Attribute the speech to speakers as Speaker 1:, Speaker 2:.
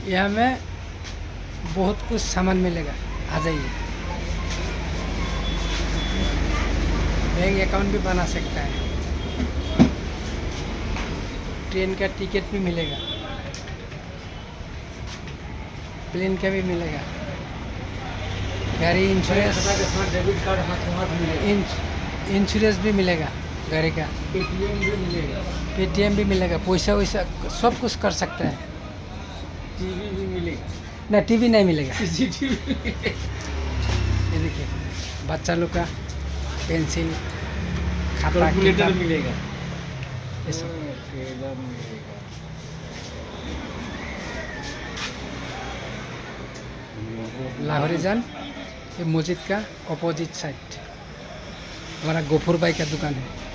Speaker 1: यहाँ में बहुत कुछ सामान मिलेगा, आ जाइए। बैंक अकाउंट भी बना सकता है, ट्रेन का टिकट भी मिलेगा, प्लेन का भी मिलेगा, गाड़ी इंश्योरेंस,
Speaker 2: डेबिट कार्ड हाथ मिलेगा,
Speaker 1: इंश्योरेंस भी मिलेगा गाड़ी का,
Speaker 2: पेटीएम भी मिलेगा,
Speaker 1: पेटीएम भी मिलेगा, पैसा वैसा सब कुछ कर सकता है।
Speaker 2: टीवी भी मिलेगा,
Speaker 1: ना टीवी नहीं मिलेगा।
Speaker 2: सीसीटीवी
Speaker 1: ये देखिए बच्चा लोग का पेंसिल, खाता,
Speaker 2: कैलकुलेटर
Speaker 1: किताब,
Speaker 2: मिलेगा,
Speaker 1: ये सब।
Speaker 2: ट्रेलर मिलेगा।
Speaker 1: लाहौरी जान, ये मस्जिद का अपोजिट साइड हमारा गफूर भाई का दुकान है।